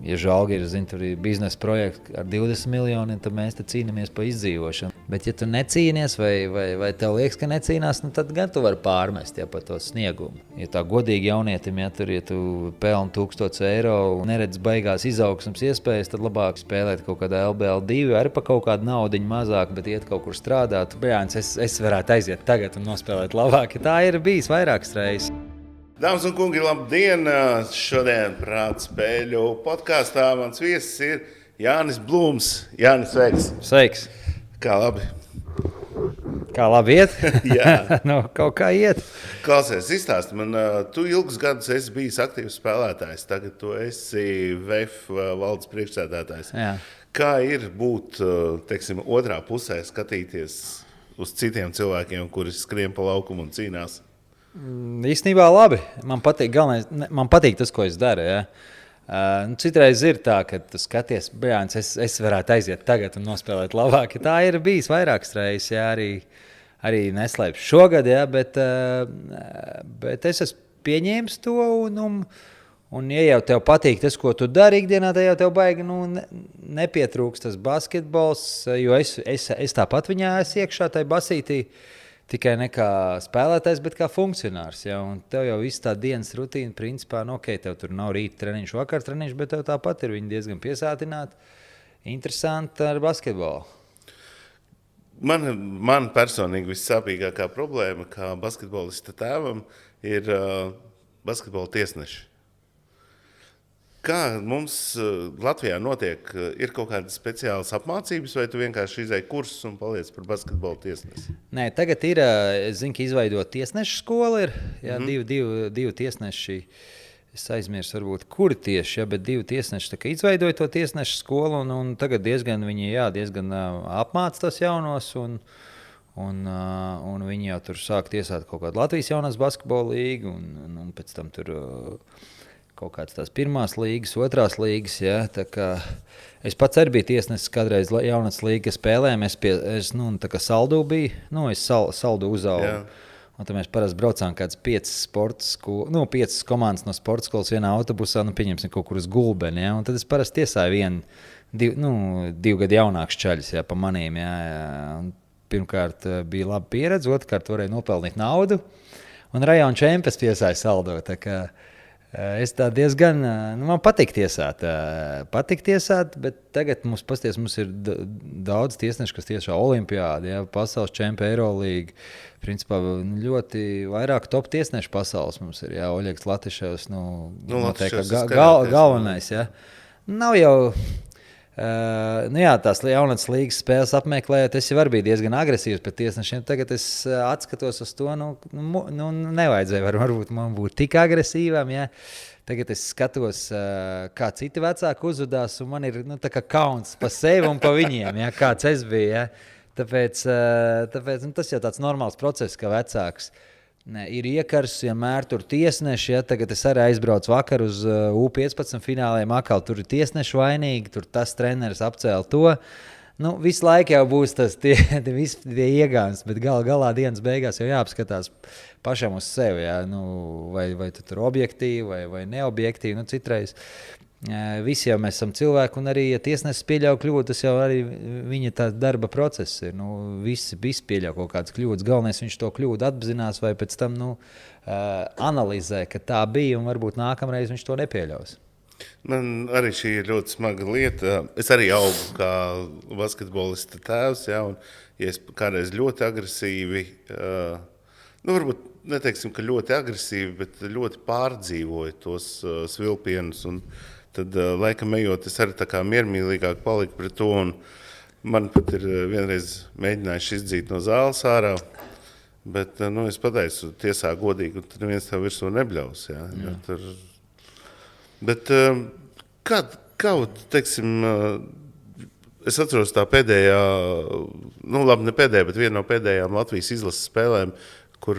ja Žalgiris, tur ir biznesa projekts ar 20 miljoniem, tad mēs te cīnāmies par izdzīvošanu. Bet ja tu necīnies vai tev liekas, ka necīnās, tad gan tu vari pārmest par to sniegumu. Ja tā godīgi jaunietim, ja tu pelni 1000 eiro un neredz baigās izaugsmas iespējas, tad labāk spēlēt kaut kādā LBL2, arī pa kaut kādu naudiņu mazāk, bet iet kaut kur strādāt. Bērns, es varētu aiziet tagad un nospēlēt labāk, ja tā ir bijis vairākas reizes. Dāmas un kungi, labdien! Šodien Prāta spēļu podkāstā mans viesis ir Jānis Blūms. Jānis, sveiks! Sveiks! Kā labi? Kā labi iet? Jā. Kaut kā iet. Klausies, izstāsti man, tu ilgus gadus esi bijis aktīvs spēlētājs, tagad tu esi VF valdes priekšsēdētājs. Jā. Kā ir būt, teiksim, otrā pusē skatīties uz citiem cilvēkiem, kuri skrien pa laukumu un cīnās? Īstenībā labi. Man patīk tas, ko es daru. Ja? Citreiz ir tā, ka tu skaties, bērns, es varētu aiziet tagad un nospēlēt labāk. Tā ir bijis vairākas reizes, ja? arī neslēpšu šogad, ja? bet es esmu pieņēmis to. Un ja jau tev patīk tas, ko tu dari ikdienā, tad jau tev baigi nepietrūks tas basketbols, jo es tāpat viņā esmu iekšā tajā basītī. Tikai ne kā spēlētājs, bet kā funkcionārs. Ja? Un tev jau viss tā dienas rutīna, principā, tev tur nav rīta treniņš, vakar treniņš, bet tev tāpat ir viņi diezgan piesātināti. Interesanti ar basketbolu. Man personīgi vissāpīgākā problēma, kā basketbolista tēvam, ir basketbola tiesneši. Kā mums Latvijā notiek? Ir kaut kādas speciālas apmācības, vai tu vienkārši izēji kursus un paliec par basketbola tiesnesi? Nē, tagad ir, es zinu, ka izveidot tiesnešu skolu ir, jā, divi tiesneši, es aizmirsu varbūt, kuri tieši, ja, bet divi tiesneši izveidoja to tiesnešu skolu, un tagad diezgan apmāca tos jaunos, un viņi jau tur sāk tiesāt kaut kādu Latvijas jaunās basketbola līgu, un pēc tam tur kaut kādas tās pirmās līgas, otrās līgas. Ja? Es pats arī biju tiesnesis kādreiz jaunās līgas spēlēm. Es saldu biju, es saldu uzaugu. Un tad mēs parasti braucām kādas 5 komandas no sporta skolas vienā autobusā, pieņemsim kaut kur uz Gulbeni. Ja? Un tad es parasti tiesāju divu gadu jaunāks čaļus, ja, pa manīm. Ja? Un pirmkārt bija laba pieredze, otrkārt varēja nopelnīt naudu. Un rajona čempions tiesāja saldo. Es tā diezgan, man patīk tiesāt, bet tagad mums ir daudz tiesnešu, kas tiešā olimpiādi, ja, pasaules čempioni, Eirolīga. Principā ļoti vairāk top tiesnešu pasaules mums ir, ja, Oļegs Latiševs, galvenais, ja. Nav jau, tās jaunatnes līgas spēles apmeklējot, es jau arī biju diezgan agresīvs pret tiesnešiem. Tagad es atskatos uz to, nevajadzēja varbūt man būt tik agresīvam. Ja. Tagad es skatos, kā citi vecāki uzvedās, un man ir tā kā kauns pa sevi un pa viņiem, ja, kāds es biju. Ja. Tāpēc tas jau tāds normāls process, ka vecāks. Ir iekars, vienmēr tur tiesneši. Ja, tagad es arī aizbraucu vakar uz U15 fināliem. Akal tur ir tiesneši vainīgi, tur tas treneris apcēla to. Visu laiku jau būs tas tie iegāns, bet galā dienas beigās jau jāapskatās pašam uz sevi. Ja, vai tu tur objektīvi vai neobjektīvi. Citreiz visi jau mēs esam cilvēki, un arī, ja tiesnesis pieļauj kļūdu, tas jau arī viņa tā darba process ir. Visi pieļauj kaut kādas kļūdas. Galvenais viņš to kļūdu apzinās vai pēc tam analizē, ka tā bija, un varbūt nākamreiz viņš to nepieļaus. Man arī šī ir ļoti smaga lieta. Es arī augu kā basketbolista tēvs, ja, un ja es kādreiz ļoti agresīvi, varbūt neteiksim, ka ļoti agresīvi, bet ļoti pārdzīvoju tos svilpienus, un tad, laikam ejot, es arī tā kā miermīlīgāk paliku pret to, un man pat ir vienreiz mēģinājuši izdzīt no zāles ārā, bet, es pateicu tiesā godīgi, un tad viens tev virsū nebļaus, ja. Bet, teiksim, es atceros tā pēdējā, labi, ne pēdējā, bet viena no pēdējām Latvijas izlases spēlēm, kur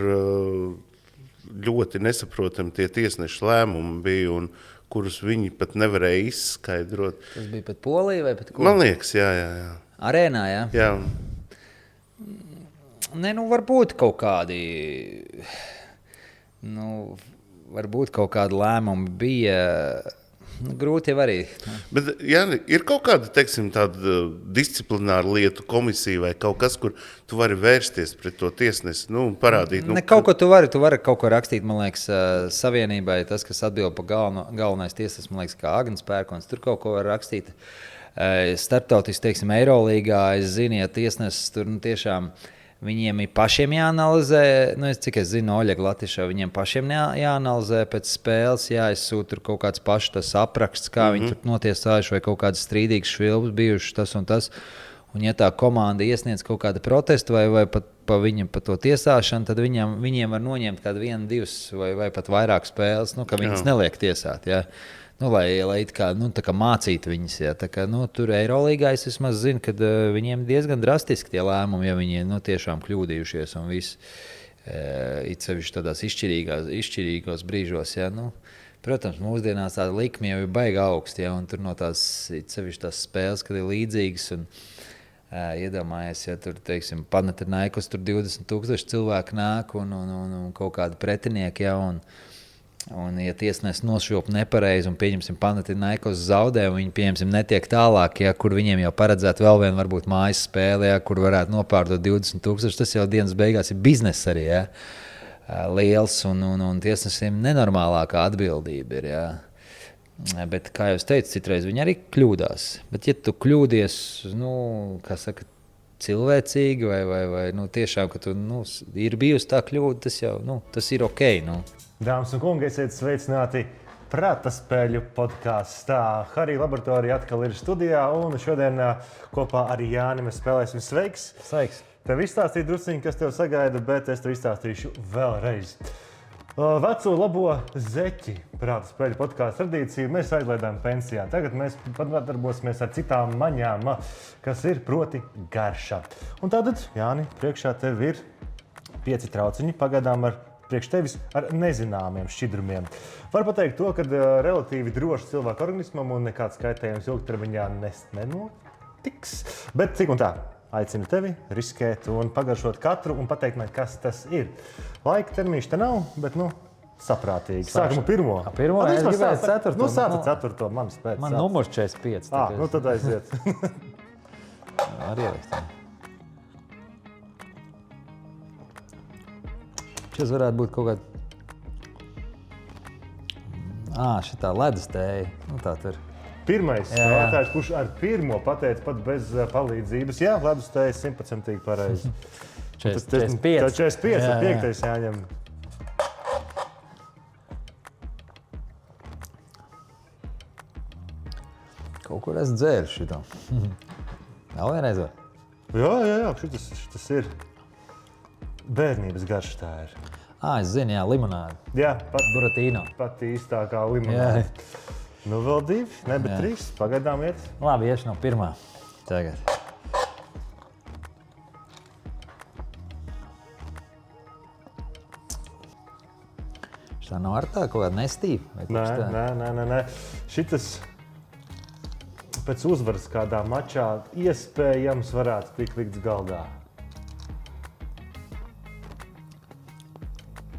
ļoti nesaprotami tie tiesnešu lēmumi bija, un kurus viņi pat nevarēja izskaidrot. Tas bija pat Polija vai pat ko? Man liekas, jā. Arēnā, jā? Jā. Varbūt kaut kādi, varbūt kaut kādi lēmumi bija, grūti jau arī. Bet, Jāni, ir kaut kāda, teiksim, tāda disciplināra lietu komisija vai kaut kas, kur tu vari vērsties pret to tiesnesi, parādīt. Kaut ko tu vari kaut ko rakstīt, man liekas, savienībai, tas, kas atbild par galvenais tiesas, man liekas, kā Agnes Pērkons, tur kaut ko var rakstīt. Starptautiski, teiksim, Eirolīgā, es zinu, ja tiesnesis tur tiešām viņiem ir pašiem jāanalizē, cik es zinu, Oļega Latišā, viņiem pašiem jāanalizē pēc spēles, jāizsūt tur kaut kāds pašs tas apraksts, kā viņi tur notiesājuši vai kaut kādas strīdīgas švilpes bijušas tas un tas. Un ja tā komanda iesniedz kaut kādu protestu vai pat pa to tiesāšanu, tad viņiem var noņemt kādu 1, 2 vai pat vairāk spēles, ka viņas neliek tiesāt, ja. Lai kā mācītu viņus. Ja. Tur Eirolīgā es vismaz zinu, ka viņiem diezgan drastiski tie lēmumi, ja viņi tiešām kļūdījušies un viss it sevišķi tādās izšķirīgos brīžos. Ja. Protams, mūsdienās tāda likme jau ir baiga augsta, ja, un tur no tās it sevišķi tās spēles, kad ir līdzīgas. Un, iedomājies, ja tur, teiksim, Panathinaikos tur 20,000 cilvēku nāk un kaut kādi pretinieki. Ja, un ja tiesnesis nošvilp nepareizi un pieņemsim Panathinaikos zaudē, un viņi pieņemsim netiek tālāk, ja, kur viņiem jau paredzētu vēl vienu varbūt mājas spēli, ja, kur varētu nopārdot 20,000, tas jau dienas beigās ir bizness arī, ja, liels, un tiesnesim nenormālākā atbildība ir, ja. Bet, kā jau es teicu, citreiz viņi arī kļūdās. Bet, ja tu kļūdies, kā saka, cilvēcīgi vai tiešām, ka tu, ir bijusi tā kļūda, tas jau, tas ir ok, Dāmas un kungi, esiet sveicināti Prāta spēļu podkāstā. Harija laboratorija atkal ir studijā, un šodien kopā ar Jāni mēs spēlēsim. Sveiks! Sveiks! Tev izstāstīju drusciņi, kas tev sagaida, bet es tev izstāstīšu vēlreiz. Veco labo zeķi Prāta spēļu podkāstu tradīciju mēs aizlaidām pensijā. Tagad mēs padarbosimies ar citām maņām, kas ir proti garša. Un tātad, Jāni, priekšā tev ir 5 trauciņi, pagaidām priekš tevis ar nezināmiem šķidrumiem. Var pateikt to, ka relatīvi droši cilvēku organismam un nekāds kaitējums ilgtermiņā nenotiks. Bet cik un tā, aicinu tevi riskēt un pagaršot katru un pateikt man, kas tas ir. Laika termiņš te nav, bet saprātīgi. Sākam pirmo. Pirmo, es gribēju ceturto. Sāca ceturto, manis pēc. Man numurs 45. Tad aiziet. Arī ierakstām. Šis varētu būt kaut kāda šitā ledus tēja. Tā tur. Pirmais spēlētājs, kurš ar pirmo pateica pat bez palīdzības. Jā, ledus tēja 100% pareizi. 45. 45, 5. jāņem. Kaut kur es dzēru šito. Vēl vienreiz var? Jā, šitas ir. Bērnības garša tā ir. Es zinu, jā, limonāde. Jā, Buratīno. Pat īstākā limonāde. Vēl 2, ne, bet 3. Pagaidām iet. Labi, iešu no pirmā. Tagad. Šitā nav ar tā kaut kāda nestība? Nē. Šitas pēc uzvaras kādā mačā iespējams varētu tikt likts galdā.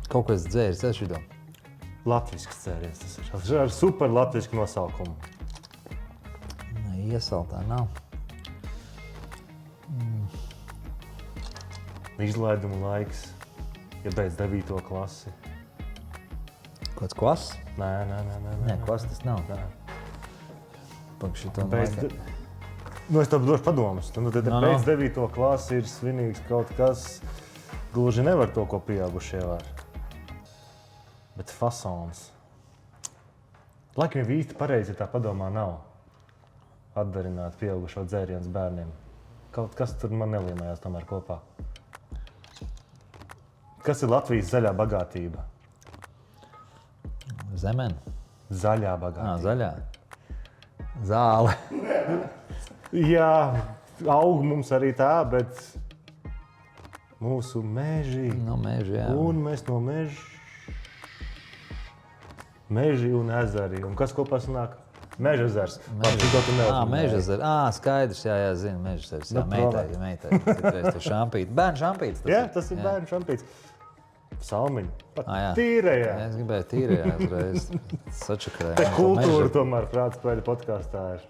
Kaut ko es dzēris, šito? Latvisks dzēries, tas ir ar super latvisku nosaukumu. Iesaltā nav. Izlaiduma laiks, ja beidz 9. klasi. Kāds kvass? Nē. Nē, kvass tas nav. Pak šito laikā. Es tev došu padomus. Pēc 9. klasi ir svinīgs kaut kas, gluži nevar to, ko pieaugušie var. Bet fasons. Laikam jau īsti pareizi, ja tā padomā nav atdarināt pieaugušo dzērienus bērniem. Kaut kas tur man neliemējās tomēr kopā. Kas ir Latvijas zaļā bagātība? Zemene. Zaļā bagātība. Zaļā. Zāle. Jā, aug mums arī tā, bet mūsu meži. No meži, jā. Un mēs no meži un ezeri. Un kas kopā sanāk? Mežezers. Mežezers. Skaidrs, jā, zinu, mežezers. Jā, meitai. Citreiz tur šampīts. Bērnu šampīts. Jā, tas ir bērnu šampīts. Salmiņu. Pat Jā. tīrajā. Es gribēju tīrajā uzreiz. Sačakarēju. Te kultūra tomēr prāta spēļu podkāstā ir.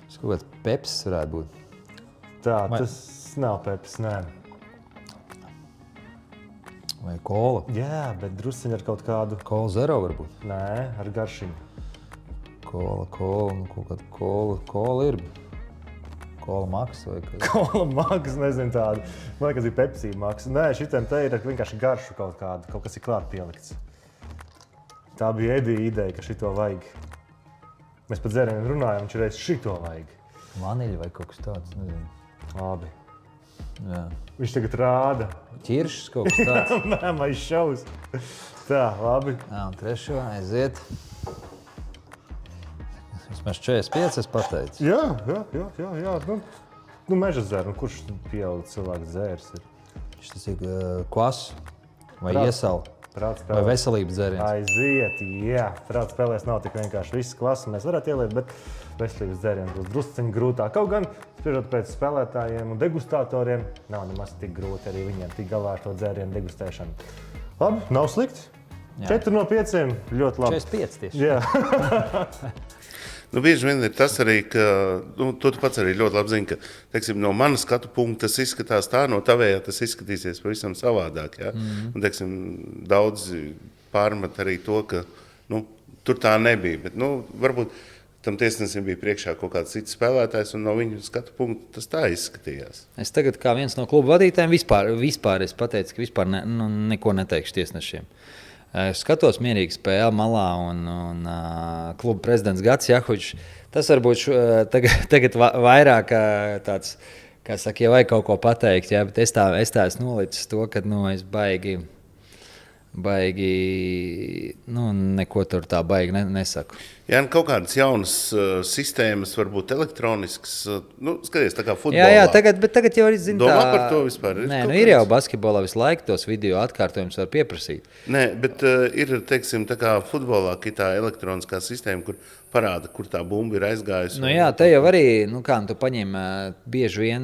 Tas kaut kāds peps varētu būt. Tā, tas nav peps, nē. Vai kola. Jā, bet drusciņi ar kaut kādu. Kola zero varbūt. Nē, ar garšiņu. Kola, nu kaut kāda kola ir. Kola maks vai kas? Kola maks, nezinu tādu. Man liekas, ir Pepsi maks. Nē, šitam te ir vienkārši garšu kaut kādu. Kaut kas ir klāt pielikts. Tā bija Edija ideja, ka šito vajag. Mēs pat dzērieniem runājam, viņš reiz šito vajag. Vaniļa vai kaut kas tāds, nezinu. Labi. Jā. Viņš tagad rāda. Ķiršs kaut kas tāds. Nē, man šaus. Tā, labi. Jā, un trešo aiziet. Vismaz 45 es pateicu. Jā. Nu meža dzēr. Nu, kurš pieaug cilvēku dzērs ir? Tas ir kvass vai iesala Prāts vai veselības dzēriens. Aiziet, jā. Prāts spēlēs nav tik vienkārši. Visas klases mēs varētu ieliet, bet veselības dzēriens būs drusciņi grūtāk. Kaut gan, spriežot pēc spēlētājiem un degustatoriem, nav nemaz tik grūti arī viņiem tik galā ar to dzērienu degustēšanu. Labi, nav slikti. 4 no 5, ļoti labi. 45 tieši. Jā. Nu, bieži vien ir tas arī, ka tu pats arī ļoti labi zini, ka teiksim, no manas skatu punkta tas izskatās tā, no tavējā tas izskatīsies pavisam savādāk. Ja? Un, teiksim, daudz pārmet arī to, ka tur tā nebija. Bet, varbūt tam tiesnesim bija priekšā kaut kāds cits spēlētājs, un no viņu skatu punkta tas tā izskatījās. Es tagad kā viens no kluba vadītājiem vispār es pateicu, ka vispār neko neteikšu tiesnešiem. Es skatos mierīgi spēli malā un kluba prezidents Gats Jahuģis. Tas varbūt tagad vairāk tāds, kā saka, ja vajag kaut ko pateikt, jā, bet es tā esmu nolicis to, ka es baigi, neko tur tā baigi nesaku. Jā, kaut kādas jaunas sistēmas, varbūt elektroniskas, skaties, tā kā futbolā. Jā, tagad jau arī zinu tā. Domā par to vispār? Nē, ir jau basketbolā visu laiku tos video atkārtojumus var pieprasīt. Nē, bet ir, teiksim, tā kā futbolā tā elektroniskā sistēma, kur parāda, kur tā bumba ir aizgājusi. Jā, te jau arī, kā tu paņem bieži vien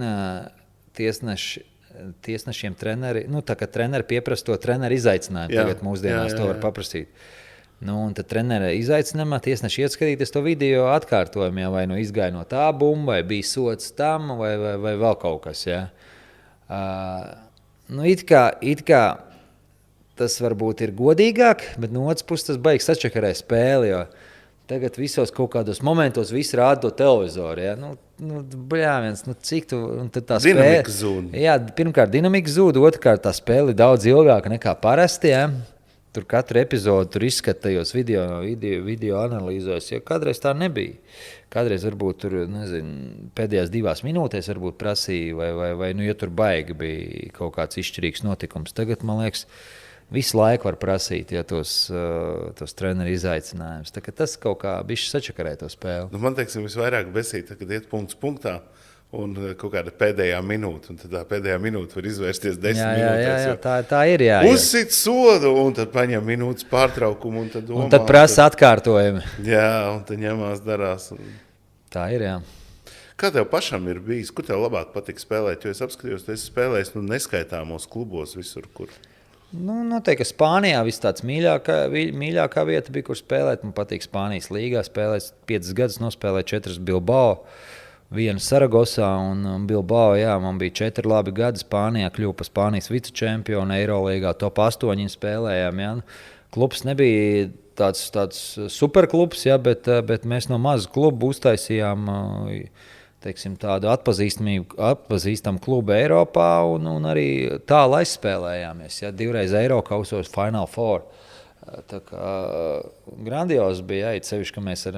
tiesnešiem treneri, tā kā treneri pieprasa to treneru izaicinājumu. Tagad mūsdienās to var paprasīt. Un tad trenera izaicinājumā tiesneši ieskatīties to video atkārtojumu, vai izgāja no tā bumba, vai bija sots tam, vai vēl kaut kas. Ja. It kā tas varbūt ir godīgāk, bet no otras puses tas baigs sačakarē spēli, jo tagad visos kaut kādos momentos visi rāda to televizoru. Ja. Cik tu tā spēle? Dinamika zūd. Jā, pirmkārt dinamika zūd, otrkārt tā spēle ir daudz ilgāka nekā parasti. Ja. Tur katru epizodu tur izskatījos video analīzēs, jo kādreiz tā nebija. Kādreiz varbūt tur, pēdējās 2 minūtēs varbūt prasīja, vai ja tur baigi bija kaut kāds izšķirīgs notikums. Tagad, man liekas, visu laiku var prasīt, ja tos treneru izaicinājumus. Tas kaut kā bišķi sačakarē to spēli. Man teiksim, visvairāk besīt, kad iet punkts punktā. Un kaut kāda pēdējā minūte, un tad tā pēdējā minūte var izvērsties 10 minūtēs. Jā, tā ir. Jā. Uzsit sodu, un tad paņem minūtes pārtraukumu, un tad domā. Un tad prasa atkārtojumi. Jā, un tad ņemās darās. Tā ir, jā. Kā tev pašam ir bijis? Kur tev labāk patīk spēlēt? Jo es apskatījos, tu esi spēlējis neskaitāmos klubos visur, kur. Noteikti, ka Spānijā viss tāds mīļākā vieta bija, kur spēlēt. Man patīk Spānijas līgā spēlēt. 5 gadus nospēlēt 4 Bilbao. 1 Saragosā un Bilbao, jā, man bija 4 labi gadi Spānijā, kļuva par Spānijas vicečempionu, Eirolīgā top 8 spēlējām, jā. Klubs nebija tāds superklubs, jā, bet mēs no maza kluba uztaisījām, teiksim, tādu atpazīstamu klubu Eiropā un arī tālu aizspēlējāmies, jā, 2 reiz Eirokausos Final Four. Tā kā grandiozi bija, sevišķi, ka mēs ar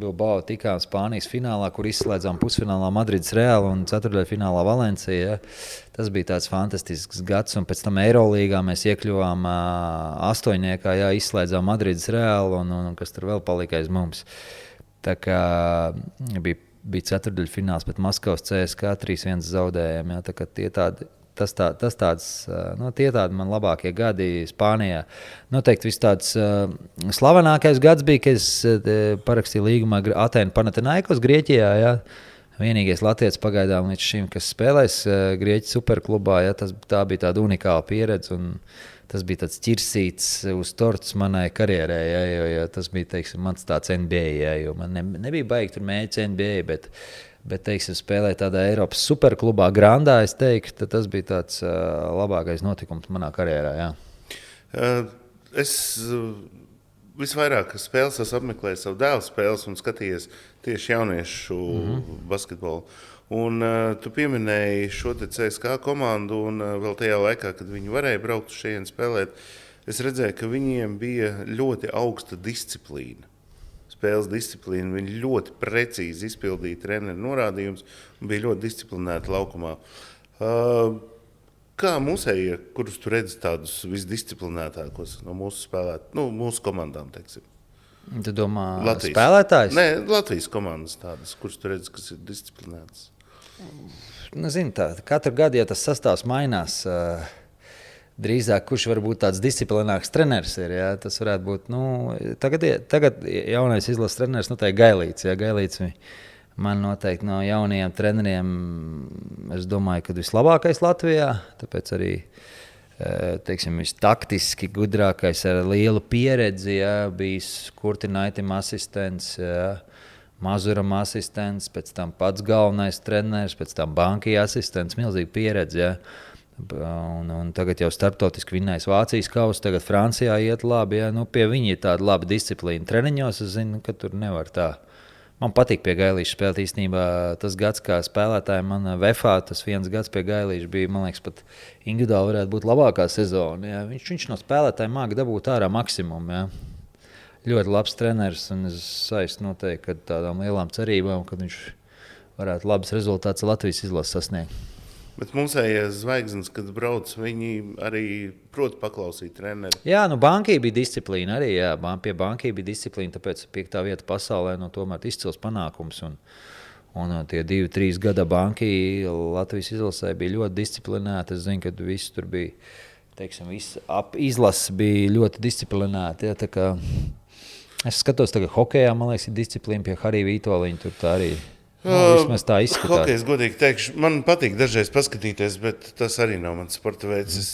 Bilbao tikām Spānijas finālā, kur izslēdzām pusfinālā Madrides Real un ceturtdaļfinālā Valencija. Ja. Tas bija tāds fantastisks gads, un pēc tam Eirolīgā mēs iekļuvām 8. ja, izslēdzām Madrides Real un kas tur vēl palika aiz mums. Tā kā bija ceturtdaļfināls pret Maskavas CSKA 3-1 zaudējām. Ja. Tā kā tie tādi man labākie gadi Spānijā. Noteikti viss tāds slavenākais gads bija, kad es parakstīju līgumā Atēnu Panathinaikos Grieķijā. Ja? vienīgais latviečs pagaidām līdz šim, kas spēlēs Grieķu superklubā. Ja, tā bija tāda unikāla pieredze. Tas bija tāds ķirsīts uz tortes manai karjerai. Ja, jo tas bija teiksim, mans tāds NBA. Ja, jo man nebija baigi tur mēģināt NBA. Bet teiksim, spēlēt tādā Eiropas superklubā, Grandā, es teiktu, tas bija tāds labākais notikums manā karjerā. Ja. Es visvairāk spēles esmu apmeklējis savu dēlu spēles un skatījies tieši jauniešu basketbolu. Un tu pieminēji šo te CSKA komandu, un vēl tajā laikā, kad viņi varēja braukt uz šejienes spēlēt, es redzēju, ka viņiem bija ļoti augsta disciplīna. Spēles disciplīna, viņi ļoti precīzi izpildīja treneru norādījumus un bija ļoti disciplinēti laukumā. Kā mūsējie, kurus tu redzi tādus visdisciplinētākos no mūsu mūsu komandām, teiksim? Tu domā Latvijas spēlētājs? Nē, Latvijas komandas tādas, kurus tu redzi, kas ir disciplinētas. Katru gadu, ja tas sastāvs mainās, drīzāk kurš var būt tāds disciplinētāks treneris ir. Ja? Tas varētu būt, tagad jaunais izlases treneris, tā ir Gailīts. Ja? Gailīts man noteikti no jaunajiem treneriem, es domāju, ka vislabākais Latvijā, tāpēc arī teiksim, taktiski gudrākais ar lielu pieredzi, ja, bijis Kurtinaitim asistents, ja, Mazuram asistents, pēc tam pats galvenais treneris, pēc tam Bankija asistents, milzīga pieredze. Ja. Un tagad jau starptautiski vinnējis Vācijas kausu, tagad Francijā iet labi. Ja. Pie viņa ir tāda laba disciplīna treniņos, es zinu, ka tur nevar tā. Man patīk pie Gailīša spēlēt īstenībā tas gads, kā spēlētāji man VFA, tas viens gads pie Gailīša bija, man liekas, pat individuāli varētu būt labākā sezona. Ja. Viņš no spēlētājiem māca dabūt ārā maksimumu. Ja. Ļoti labs treneris, un es saistu noteikti ar tādām lielām cerībām, ka viņš varētu labs rezultāts Latvijas izlases sasniegt. Bet mūsējie zvaigznes, kad brauc, viņi arī prot paklausīt treneri. Jā, Bankija bija disciplīna arī. Jā. Pie Bankija bija disciplīna, tāpēc 5. vieta pasaulē tomēr izcils panākums. Un tie 2-3 gada Bankija Latvijas izlasē bija ļoti disciplinēti. Es zinu, ka viss tur bija, teiksim, izlases bija ļoti disciplinēti. Ja, es skatos tagad hokejā, man liekas, ir disciplīna pie Harija Vītoliņa, tur tā arī. Vismaz tā izskatās. Hokejs, godīgi teikšu, man patīk dažreiz paskatīties, bet tas arī nav mans sporta veids.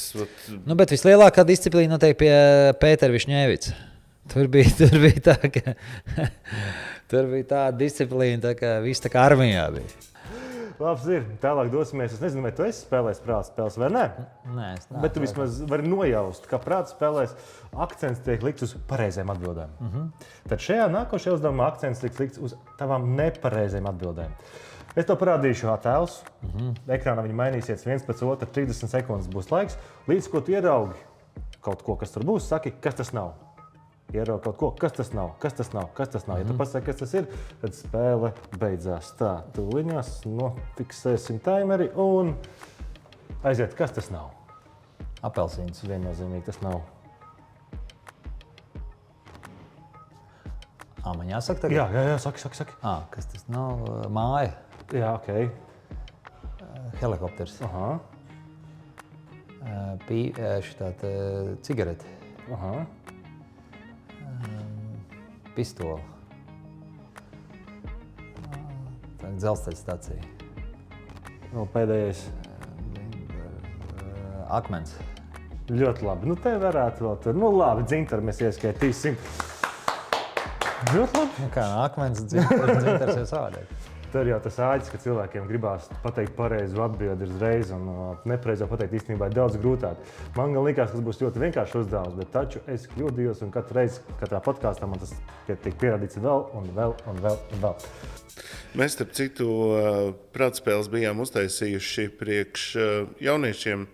Bet vislielākā disciplīna noteikti pie Pētera Višņēvica. Tur bija tā, ka tur bija tā disciplīna, tā kā viss tā kā armijā bija. Labs ir. Tālāk dosimies. Es nezinu, vai tu esi spēlējis prāta spēles vai nē. Nē, es neesmu. Bet tu vismaz vari nojaust, ka prāta spēlēs akcents tiek likts uz pareizēm atbildēm. Tad šajā nākošajā uzdevumā akcents tiks likts uz tavām nepareizēm atbildēm. Es tev parādīšu attēlus. Ekrānā viņi mainīsies viens pēc otra, 30 sekundes būs laiks. Līdz ko tu ieraugi kaut ko, kas tur būs, saki, kas tas nav. Ieraugi kaut ko, kas tas nav, kas tas nav, kas tas nav. Ja tu pasaki, kas tas ir, tad spēle beidzās. Tā, tūliņās nofiksēsim timeri un aiziet, kas tas nav. Apelsīns. Viennozīmīgi tas nav. Man jāsaka tagad? Jā, saki. Kas tas nav? Māja. Jā, ok. Helikopters. Aha. Šitā cigarete. Aha. Pistola. Dzelzceļa stacija. Pēdējais. Akmens. Ļoti labi. Te varētu vēl tur. Labi, Dzintar, mēs ieskaitīsim. Ļoti labi. Kā akmens, Dzintars jau savādāk. Tur jau tas āķis, ka cilvēkiem gribās pateikt pareizu atbildi uzreiz, un nepareizo pateikt īstenībā ir daudz grūtāk. Man gan likās, ka tas būs ļoti vienkāršs uzdevums, bet taču es kļūdījos, un katru reizi, katrā podkāstā man tas tiek pierādīts vēl un vēl. Mēs, starp citu, prātspēles bijām uztaisījuši priekš jauniešiem,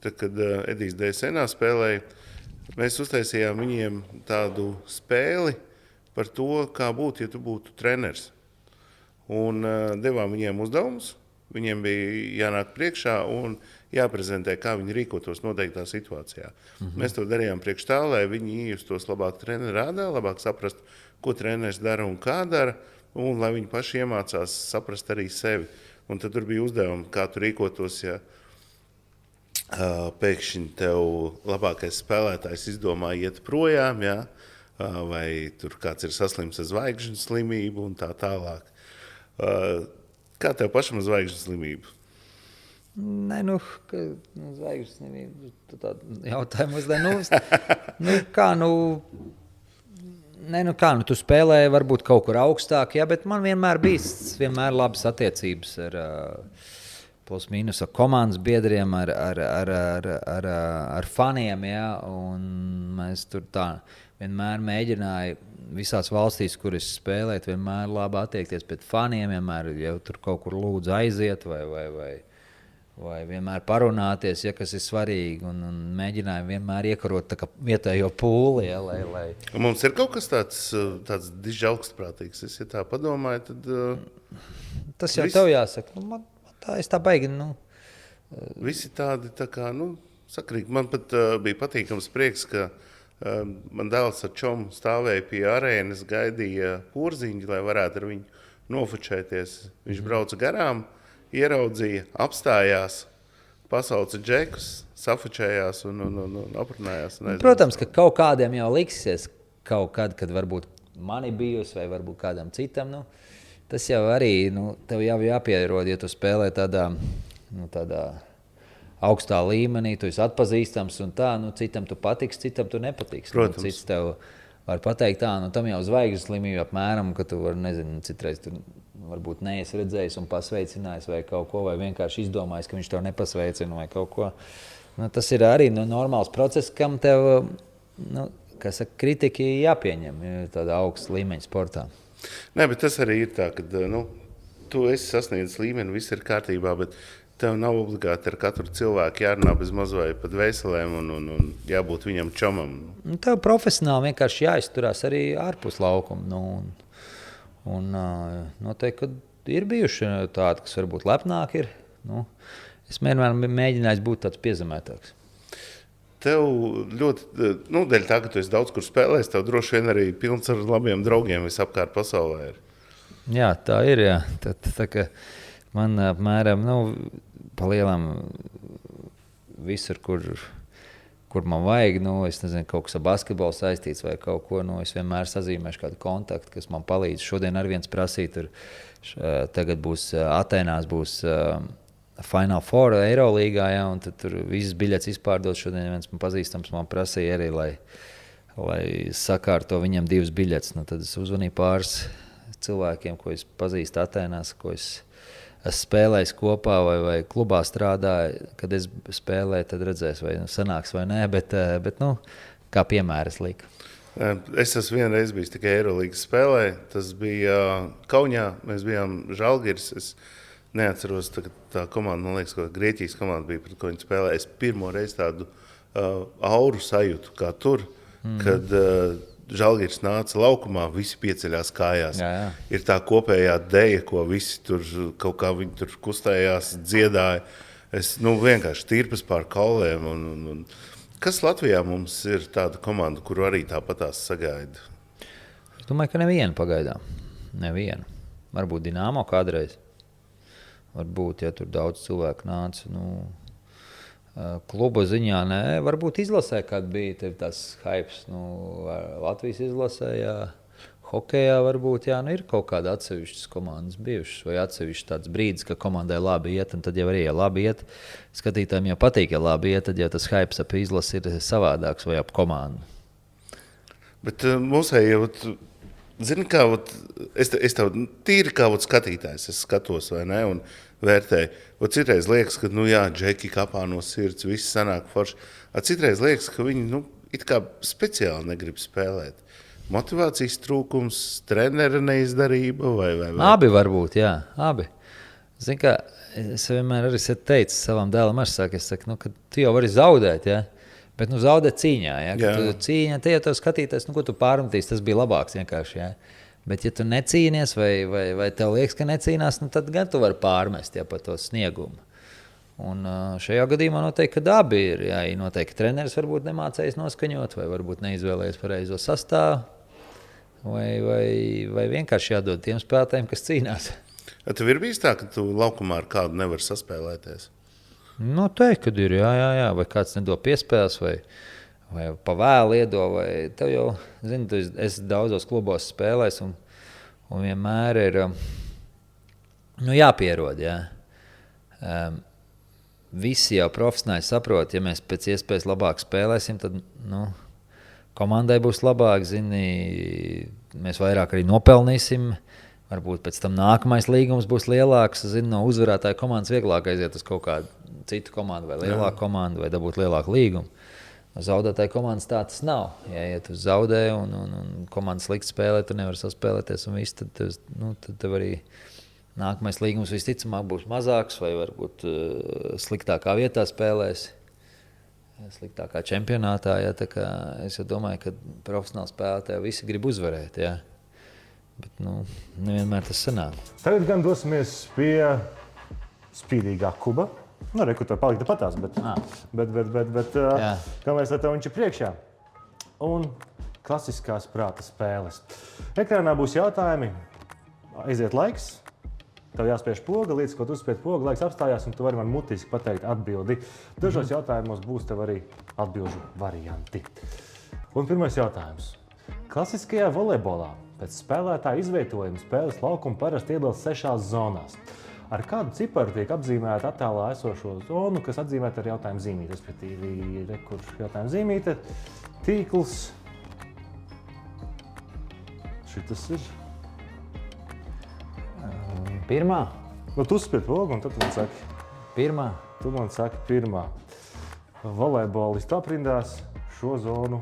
tad, kad Edijs DSNā spēlēja. Mēs uztaisījām viņiem tādu spēli par to, kā būtu, ja tu būtu treneris. Un devām viņiem uzdevumus. Viņiem bija jānāk priekšā un jāprezentē, kā viņi rīkotos noteiktā situācijā. Mēs to darījām priekš tā, lai viņi iejustos labāk treneru rādā, labāk saprast, ko treneris dara un kā dara, un lai viņi paši iemācās saprast arī sevi. Un tad tur bija uzdevumi, kā tu rīkotos, ja pēkšņi tev labākais spēlētājs izdomā iet projām, ja? Vai tur kāds ir saslims ar zvaigžņu slimību un tā tālāk. Kā tev pašam zvaigžņu slimība? Nē, zvaigžņu slimība. Tu tādu jautājumu uzdevi. Kā tu spēlēji varbūt kaut kur augstāk, jā, bet man vienmēr vienmēr labas attiecības ar plus mīnus ar komandas biedriem, ar faniem, jā, un mēs tur tā vienmēr mēģināju visās valstīs, kur es spēlēju, vienmēr labi attiekties pret faniem, vienmēr jau tur kaut kur lūdzu aiziet vai vienmēr parunāties, ja kas ir svarīgi, un mēģināju vienmēr iekarot tā kā vietējo pūli, ja, lai... Mums ir kaut kas tāds diži augstprātīgs, ja tā padomāju, tad... Tas jau tev jāsaka, es tā baigi, Visi tādi tā kā, sakrīgi. Man pat bija patīkams prieks, ka man dēls ar čomu stāvēja pie arēnas, gaidīja porziņu, lai varētu ar viņu nofučēties. Viņš brauca garām, ieraudzīja, apstājās, pasauca džekus, safučējās un aprunājās. Protams, ka kaut kādiem jau liksies kaut kad, kad varbūt mani bijusi vai varbūt kādam citam, tas jau arī, tev jau jāpierod, ja tu spēlē tādā augstā līmenī, tu esi atpazīstams un tā, citam tu patiks, citam tu nepatiks. Protams. Cits tev var pateikt tā, tam jau zvaigžņu slimība apmēram, ka tu vari, citreiz tu varbūt neesi redzējis un pasveicinājis vai kaut ko, vai vienkārši izdomājis, ka viņš tev nepasveicina vai kaut ko. Tas ir arī normāls process, kam tev, kritika jāpieņem, tādā augsta līmeņa sportā. Nē, bet tas arī ir tā, ka tu esi sasniedzis līmeni, viss ir kārtībā, bet tev nav obligāti ar katru cilvēku jārunā bez maz vai pat veselēm un jābūt viņam čomam. Tev profesionāli vienkārši jāizturās arī ārpus laukuma. Un noteikti, kad ir bijuši tādi, kas varbūt lepnāk ir. Es vienmēr mēģināju būt tāds piezemētāks. Tev ļoti, dēļ tā, ka tu esi daudz kur spēlējis, tev droši vien arī pilns ar labiem draugiem visapkārt pasaulē ir. Jā, tā ir, jā. Tā ka man apmēram, pa lielam visur, kur man vajag, es nezinu, kaut kas ar basketbolu saistīts vai kaut ko, es vienmēr sazīmēšu kādu kontaktu, kas man palīdz. Šodien ar viens prasīt, tagad būs Atēnās, būs Final Four Eirolīgā, ja, un tad tur visas biļetes izpārdot. Šodien viens man pazīstams man prasīja arī, lai sakārto viņam 2 biļetes. Tad es uzvanīju pāris cilvēkiem, ko es pazīstu Atēnās, ko es spēlējis kopā vai klubā strādāju. Kad es spēlēju, tad redzēs, vai sanāks vai nē, bet kā piemērs lika. Es esmu vienreiz bijis tikai Eirolīgas spēlē. Tas bija Kaunijā, mēs bijām Žalgiris. Es neatceros, tā komanda, man liekas, ka Grieķijas komanda bija, pret ko viņi spēlēja. Es pirmo reizi tādu auru sajūtu kā tur, kad Žalgiris nāca laukumā, visi pieceļās kājās. Jā. Ir tā kopējā deja, ko visi tur kaut kā viņi tur kustējās, dziedāja. Es vienkārši tirpas pār kauliem. Un kas Latvijā mums ir tāda komanda, kuru arī tāpatās sagaida? Es domāju, ka nevienu pagaidām. Nevienu. Varbūt Dinamo kādreiz. Varbūt, ja tur daudz cilvēku nāca, kluba ziņā, nē, varbūt izlasē, kad bija tās hypes, Latvijas izlasē, jā, hokejā varbūt, jā, ir kaut kāda atsevišķas komandas bijušas, vai atsevišķas tāds brīdis, ka komandai labi iet, un tad jau arī, ja labi iet, skatītājiem jau patīk, ja labi iet, tad jau tas hypes ap izlasi ir savādāks vai ap komandu. Bet mūsēji jau... Zini, kā es tev tīri kā skatītājs, es skatos vai ne, un vērtēju. Citreiz liekas, ka, džeki kapā no sirds, viss sanāk forši. Citreiz liekas, ka viņi, it kā speciāli negrib spēlēt. Motivācijas trūkums, trenera neizdarība vai? Abi varbūt, jā, abi. Zini, kā es vienmēr arī teicu savam dēlam, es saku, ka tu jau vari zaudēt, jā. Bet zaudēt cīņā, ja? Tu cīņā, te jau tev skatīties, ko tu pārmetīs, tas bija labāks vienkārši, ja? Bet ja tu necīnies vai tev liekas, ka necīnās, tad gan tu vari pārmest, ja, par to sniegumu. Un šajā gadījumā noteikti, ka abi ir, ja, noteikti treneris varbūt nemācējis noskaņot, vai varbūt neizvēlējies pareizo sastāvu, vai vienkārši jādod tiem spēlētājiem, kas cīnās. Tev ir bijis tā, ka tu laukumā ar kādu nevar saspēlēties? Noteikti, kad ir, jā, vai kāds nedod piespēles, vai pa vēlu iedod, vai tev jau, zini, tu esi daudzos klubos spēlēs, un vienmēr ir jāpierod, jā. Visi jau profesionāli saprot, ja mēs pēc iespējas labāk spēlēsim, tad, komandai būs labāk, mēs vairāk arī nopelnīsim. Varbūt pēc tam nākamais līgums būs lielāks. No uzvarētāja komandas vieglāk aiziet uz kaut kādu citu komandu vai lielāku komandu vai dabūt lielāku līgumu. No zaudētāja komandas tā tas nav. Ja tu zaudē un komandas slikti spēlē, tu nevari saspēlēties un viss, tad tev arī nākamais līgums visticamāk būs mazāks vai varbūt sliktākā vietā spēlēs. Sliktākā čempionātā. Ja, tā kā es domāju, ka profesionāli spēlētāji visi grib uzvarēt. Ja. Bet nevienmēr tas sanāk. Tagad gan dosimies pie spīdīgā kuba. Reku tur palikt patās, bet kamēr tev viņš ir priekšā. Un klasiskās prāta spēles. Ekrānā būs jautājumi, aiziet laiks, tev jāspiež poga, līdz ko tu uzspied poga, laiks apstājās un tu vari man mutiski pateikt atbildi. Dažos jautājumos būs tev arī atbilžu varianti. Un pirmais jautājums. Klasiskajā volejbolā pēc spēlētāja izvietojuma spēles laukuma parasti iedalās 6 zonās. Ar kādu ciparu tiek apzīmēta attēlā esošo zonu, kas atzīmēta ar jautājumu zīmīti, respektīvi, kurš jautājumu zīmīte, tīkls. Šitas ir. Pirmā. Tu uzspied pogu un tad tu man saki. Pirmā. Tu man saki pirmā. Volejbolistu aprindās šo zonu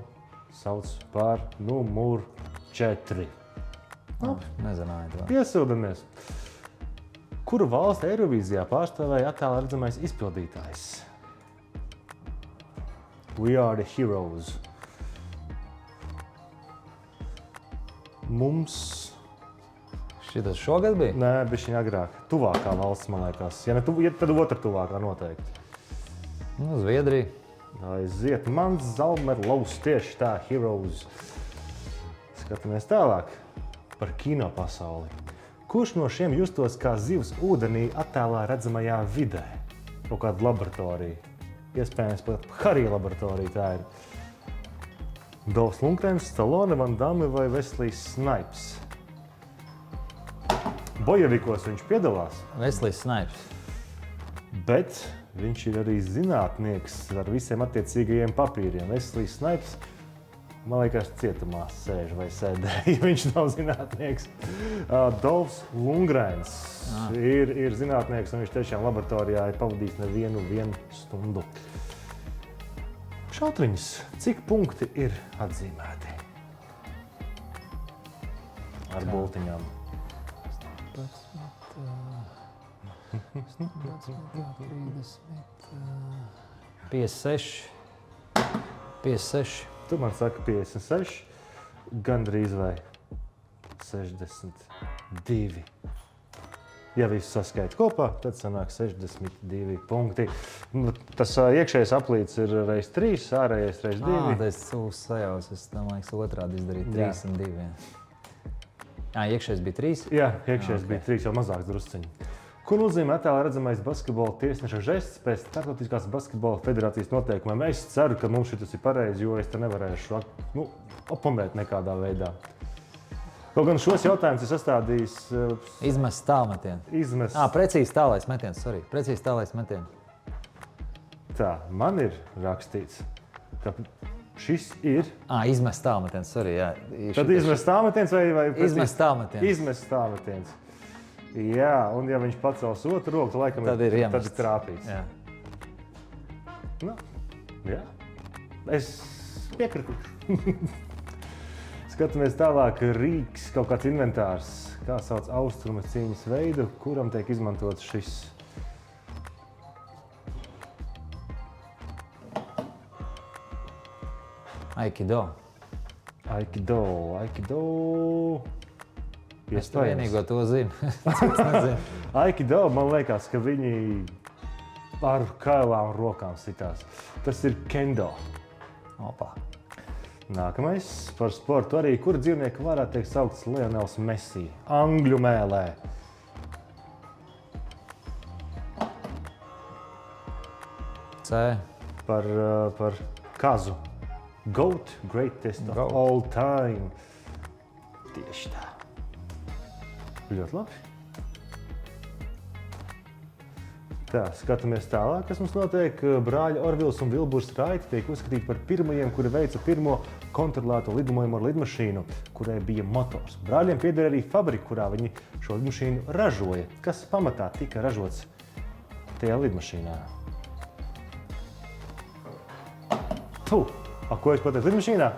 sauc par numuru 4. Nezināju to. Piesildamies. Kuru valsti Eirovīzijā pārstāvēja attēlā redzamais izpildītājs? We are the heroes. Mums... Šitas šogad bija? Nē, bišķiņ agrāk. Tuvākā valsts, man liekas. Ja ne tad otra tuvākā noteikti. Zviedrija. Aiziet. Mans Zalmerlovs tieši tā, heroes. Skatāmies tālāk par kino pasauli. Kurš no šiem justos kā zivs ūdenī attēlā redzamajā vidē? Kaut kāda laboratorija. Iespējams, pat Harija laboratorija tā ir. Dolfs Lundgrens, Stallone, Van Damme vai Veslijs Snipes? Bojevikos viņš piedalās. Veslijs Snipes. Bet viņš ir arī zinātnieks ar visiem attiecīgajiem papīriem. Veslijs Snipes, man liekas, cietumā sēž vai sēdē, ja viņš nav zinātnieks. Dolfs Lundgrens ir zinātnieks, un viņš tiešām laboratorijā ir pavadījis nevienu stundu. Šautriņas, cik punkti ir atzīmēti? Ar bultiņām. 56. Tu man saki 56, gandrīz vai 62. Ja visu saskaita kopā, tad sanāk 62 punkti. Tas iekšējais aplīts ir reiz 3, ārējais reiz 2. Tas cūs sajaus, es domāju, ka otrādi izdarīju 3 un 2. Iekšējais bija 3? Jā, iekšējais bija 3, jau mazāks drusciņi. Ko nozīmē attēlā redzamais basketbola tiesneša žests pēc Starptautiskās basketbola federācijas noteikumiem? Es ceru, ka mums šitas ir pareizi, jo es te nevarēšu oponēt nekādā veidā. Kaut gan šos jautājumus ir sastādījis... Izmest tālmetienu. Precīzi tālais metiens, Precīzi tālais metiens. Tā, man ir rakstīts, ka šis ir... Izmest tālmetiens, jā. Tad izmest tālmetiens vai... Izmest tālmetiens. Izmest tālmetiens. Jā, un ja viņš pacels otru roku, laikam tad ir trāpīts. Jā. Jā. Es piekritīšu. Skatāmies tālāk. Rīks, kaut kāds inventārs. Kā sauc austrumu cīņas veidu, kuram tiek izmantots šis? Aikido. Es to vienīgo to zinu. Cits nezinu. Aikido, man liekas, ka viņi ar kailām rokām sitās. Tas ir kendo. Opa. Nākamais par sportu arī. Kur dzīvnieku varētu teikt saukts Lionels Messi? Angļu mēlē. C. Par kazu. GOAT, greatest of all time. Tieši tā. Ļoti labi. Tā, skatāmies tālāk, kas mums notiek. Brāļi Orvils un Vilburs Raiti tiek uzskatīti par pirmajiem, kuri veica pirmo kontrolēto lidojumu ar lidmašīnu, kurai bija motors. Brāļiem pieder arī fabrika, kurā viņi šo lidmašīnu ražoja. Kas pamatā tika ražots tajā lidmašīnā? Ko es pateicu lidmašīnā?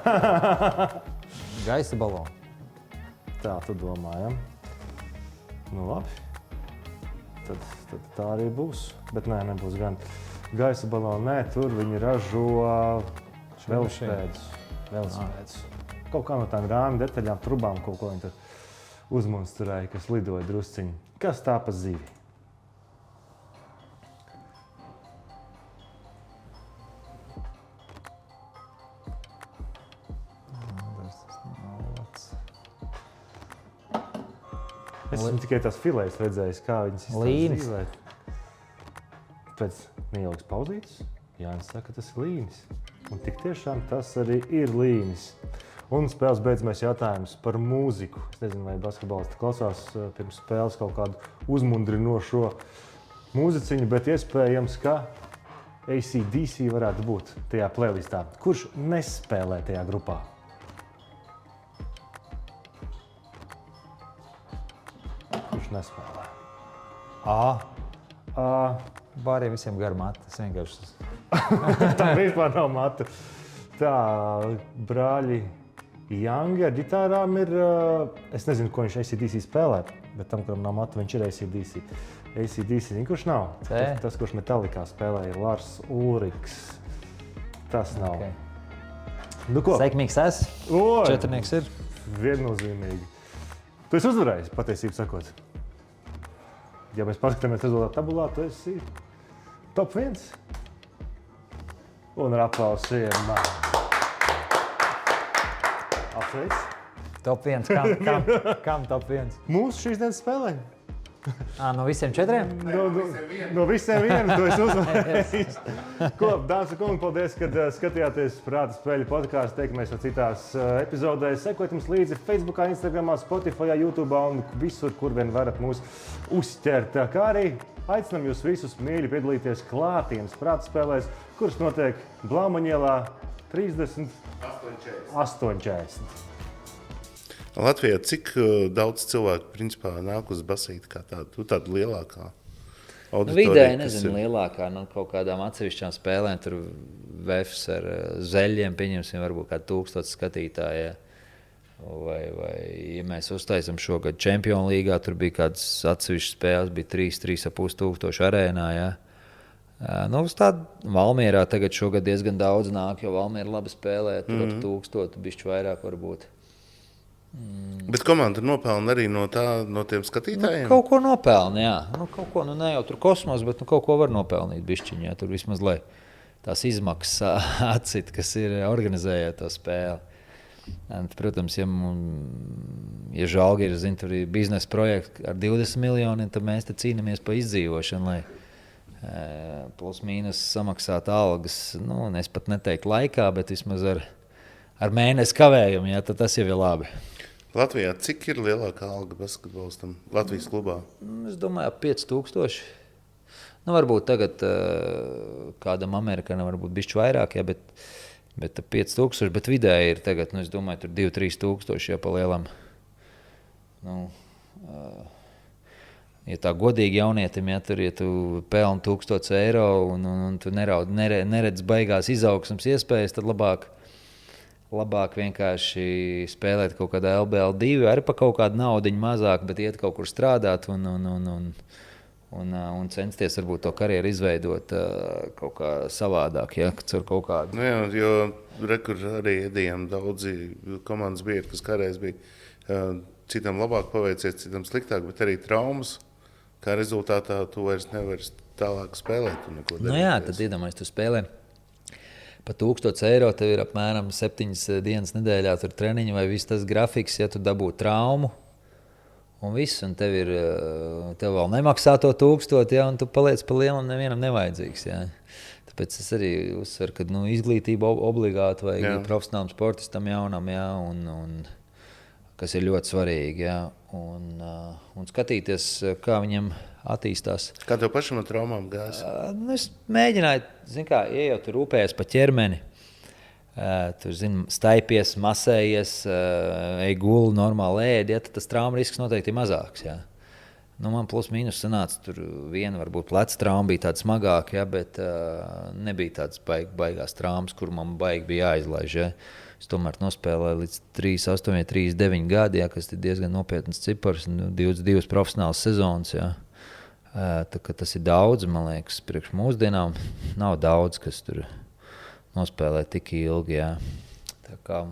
Gaisa balonu. Tā, tu domā, ja? Nu labi. Tad tā arī būs. Bet nē, nebūs gan gaisa balonu. Nē, tur viņi ražo velospēdus. Kaut kā no tām rāmi detaļām, trubām kaut ko viņi tur uzmonstrēja, kas lidoja drusciņi. Kas tā pa zivi? Es esmu tikai tās filējas redzējis, kā viņas Līnis. zīvē. Pēc neilgas pauzītes Jānis saka, tas ir līnis. Un tik tiešām tas arī ir līnis. Un spēles beidzamais jautājums par mūziku. Es nezinu, vai basketbolisti klausās pirms spēles kaut kādu uzmundrinošo mūziciņu, bet iespējams, ka AC/DC varētu būt tajā playlistā. Kurš nespēlē tajā grupā? Kurš nespēlē? Bāriem visiem gar mati. Es vienkārši... Tā vispār nav matu. Tā, brāļi Youngi ar ģitārām ir... Es nezinu, ko viņš AC/DC spēlē, bet tam, kuram nav matu, viņš ir AC/DC. AC/DC, kurš nav? Tas, kurš Metallicā spēlē, ir Lars Ulrichs. Tas nav. Okay. Nu ko? Sekmīgs es. Oi! Četrnieks ir. Viennozīmīgi. Tu esi uzvarējis, patiesību sakot. Ja mēs paskatāmies rezultātu tabulā, tu esi top 1. Un ar aplausiem. Apsveic. Top 1. Kam top 1? Mūsu šīs dienas spēlē. No visiem 4? No visiem viens, to es uzvarējis. Ko, dāmas un kungi, paldies, kad skatījāties Prāta spēļu podcastu. Tiekamies vēl citās epizodēs. Sekojiet mums līdzi Facebookā, Instagramā, Spotifyā, YouTubā un visur, kur vien varat mūs uzķert. Kā arī aicinām jūs visus mīļi piedalīties klātienes Prāta spēlēs, kuras notiek Blaumaņielā 38:40. Latvijā cik daudz cilvēku principā nāk uz basīti kā tādu, tādu lielākā auditoriju? Vidēji, nezinu, lielākā, kaut kādām atsevišķām spēlēm, tur VFs ar zeļiem, pieņemsim, varbūt kā 1000 skatītāji. Vai, ja mēs uztaisam šogad Čempionu līgā, tur bija kādas atsevišķas spēles, bija 3,5 tūkstoši arēnā, jā. Uz tādu Valmierā tagad šogad diezgan daudz nāk, jo Valmiera labi spēlē, tur ar 1000, bišķi vairāk varbūt. Bet komanda nopelna arī no tiem skatītājiem? Kaut ko nopelna, jā. Kaut ko, ne jau tur kosmos, bet kaut ko var nopelnīt bišķiņā. Tur vismaz, lai tās izmaksas atcīt, kas ir organizējot to spēli. Un, protams, ja Žalgiris, tur ir biznesa projekti ar 20 miljoniem, tad mēs te cīnāmies pa izdzīvošanu, lai plus mīnus samaksāt algas, es pat neteiktu laikā, bet vismaz ar mēnesi kavējumu, jā, tad tas jau ir labi. Latvijā cik ir lielākā alga basketbolistam Latvijas klubā? Es domāju, 5000. Varbūt tagad kādam amerikānam varbūt bišķi vairāk, jā, bet 5000, bet vidēji ir tagad, es domāju, tur 2-3 tūkstoši, ja pa lielam. Ja tā godīgi jaunietim, ja tu pelni 1000 eiro un tu neredz baigās izaugsmas iespējas, tad labāk vienkārši spēlēt kaut kādā LBL2, arī pa kaut kādu naudiņu mazāk, bet iet kaut kur strādāt un censties varbūt to karjeru izveidot kaut kā savādāk, ja, caur kaut kādu. Jā, jo rekur arī Edijam daudzi komandas biedri, kas kādreiz bija citam labāk paveicies, citam sliktāk, bet arī traumas, kā rezultātā tu vairs nevari tālāk spēlēt un neko darīt. Jā, tad iedomājies, tu spēlē. Pa 1000 eiro tev ir apmēram 7 dienas nedēļā tur treniņi vai viss tas grafiks, ja tu dabū traumu un viss, un tev vēl nemaksā to 1000, ja, un tu paliec pa lielam nevienam nevajadzīgs, ja. Tāpēc es arī uzsveru, ka izglītība obligāti vajag profesionālam sportistam jaunam, ja, un kas ir ļoti svarīgi, ja, un skatīties, kā viņam attīstās. Kā tev pašam ar traumām gājās? Es mēģināju, ejot tur rūpējies par ķermeni. Tur, staipies, masējies, ej guli, normāli ēdi, tad tas traumu risks noteikti ir mazāks. Jā. Man plus mīnus sanāca, tur viena varbūt pleca trauma bija tāda smagāka, bet nebija tādas baigās traumas, kur man baigi bija jāizlaiž. Ja. Es tomēr nospēlēju līdz 38, 39 gadi, ja, kas ir diezgan nopietnas cipars, 22 profesionāls sezonas. Ja. Tas ir daudz, man liekas, priekš mūsdienām nav daudz, kas tur nospēlē tik ilgi. Ja. Tā kā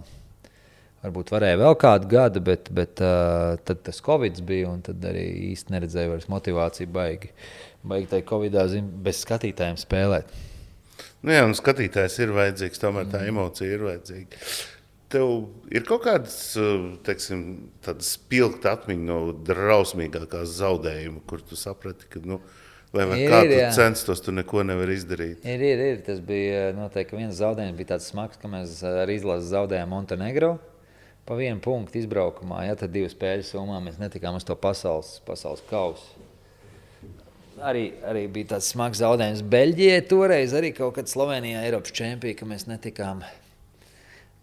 varbūt varēja vēl kādu gadu, bet tad tas Covid bija, un tad arī īsti neredzēju vairs motivāciju baigi tai Covidā bez skatītājiem spēlēt. Jā, un skatītājs ir vajadzīgs, tomēr tā emocija ir vajadzīga. Tev ir kaut kādas, teiksim, tādas spilgta atmiņa no drausmīgākās zaudējuma, kur tu saprati, ka, lai vai kā tu censtos, tu neko nevar izdarīt? Ir. Tas bija noteikti viens zaudējums, bija tāds smags, ka mēs ar izlases zaudējām Montenegro. Pa vienu punktu izbraukumā, ja tad 2 spēļu summā mēs netikām uz to pasaules kausu. Arī bija tāds smags zaudējums Beļģijai toreiz, arī kaut kad Slovenijā Eiropas čempija, ka mēs netikām,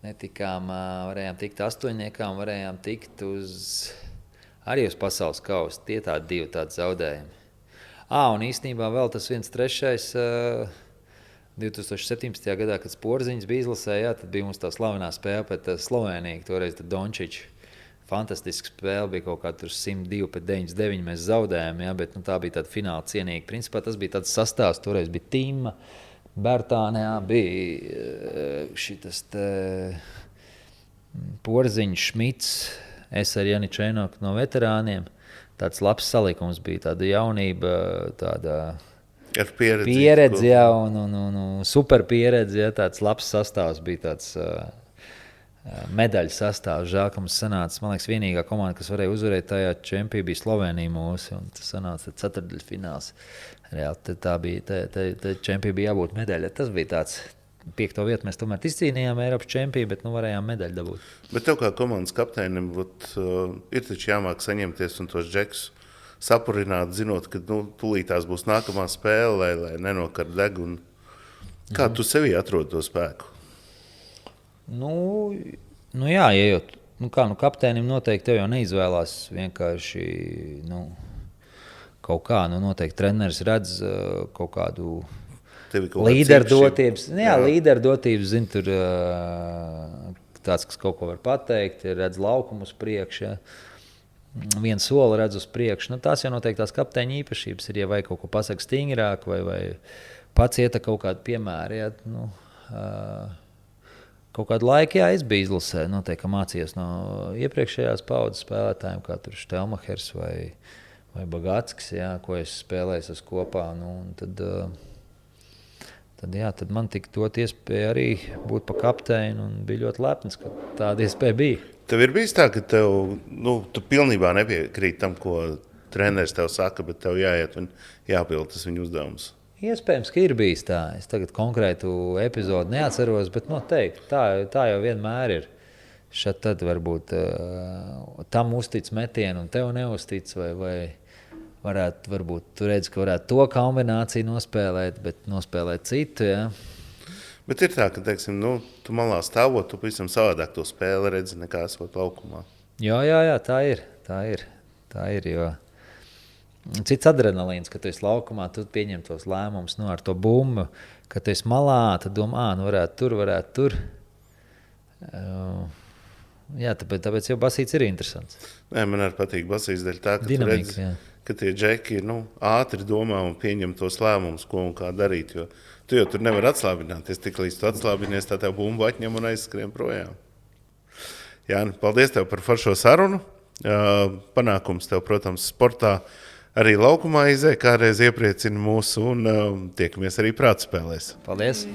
varējām tikt astoņniekām, varējām tikt arī uz pasaules kausu. Tie divi tādi zaudējumi. Un īstenībā vēl tas viens trešais 2017. gadā, kad Sporziņš bija izlasē, tad bija mums tā slavenā spēle pret Sloveniju, toreiz Dončiču. Fantastiska spēle, bija kaut kā 102 pret 99 mēs zaudējām, bet tā bija tāda fināla cienīga. Principā tas bija tāds sastāvs, toreiz bija Tima, Bertāne, bija šitas Porziņš, Šmits, es ar Janičēnoku no veterāniem. Tāds labs salikums bija, tāda jaunība, tāda ar pieredzi, un super pieredzi, tāds labs sastāvs bija tāds medaļu sastāvs. Žēl, ka mums sanāca, man liekas, vienīgā komanda, kas varēja uzvarēt tajā čempionā, bija Slovenija mūsu, un tas sanāca ceturtdaļfināls. Reāli, tā čempionā bija jābūt medaļai. Tas bija tāds 5. vietu mēs tomēr izcīnījām Eiropas čempionā, bet varējām medaļu dabūt. Bet tev kā komandas kapteinim ir taču jāmāk saņemties un tos džekus sapurināt, zinot, ka tūlītās būs nākamā spēle, lai nenokar degunu. Kā tu sevī atrod to spēku? Jā, ejot. Kapteinim noteikti tev jau neizvēlās vienkārši kaut kā. Noteikti treneris redz kaut kādu līderdotības. Līderdotības, tur tāds, kas kaut ko var pateikt, redz laukumu uz priekšu. Ja. Vienu soli redz uz priekšu. Tās jau noteikti tās kapteiņa īpašības ir, ja vai kaut ko pasaka stingrāk, vai pats ieta kaut kādu piemēru. Ja. Kaut kādu laiku, es biju izlasē, noteikti mācījos no iepriekšējās paudzes spēlētājiem, kā tur Štelmachers vai Bagatskis, ko es spēlēju kopā. Tad man tika dot iespēja arī būt pa kapteini, un bija ļoti lepns, ka tāda iespēja bija. Tev ir bijis tā, ka tu pilnībā nepiekrīt tam, ko treneris tev saka, bet tev jāiet un jāpild tas viņa uzdevums? Iespējams, ka ir bijis tā. Es tagad konkrētu epizodu neatceros, bet noteikti tā jau vienmēr ir. Šad tad varbūt tam uztic metienu un tev neuztic, vai varbūt tu redzi, ka varētu to kombināciju nospēlēt, bet nospēlēt citu, ja. Bet ir tā, ka, teiksim, tu malā stāvot, tu pavisam savādāk to spēli redzi nekā esot laukumā. Jā, tā ir, jo cits adrenalīns, ka tu esi laukumā, tu pieņem tos lēmumus ar to bumbu, ka tu esi malā, tad domā, varētu tur. Jā, tāpēc jau basīts ir interesants. Nē, man arī patīk basīts dēļ tā, ka dinamika, tu redzi, ka tie džeki ātri domā un pieņem tos lēmumus, ko un kā darīt, jo tu jau tur nevar atslābināties, tik līdz tu atslābinies, tā tev bumbu atņem un aizskrien projām. Jāni, paldies tev par foršo sarunu. Panākums tev, protams, sportā arī laukumā izē, kādreiz iepriecina mūsu un tiekamies arī prātspēlēs. Paldies!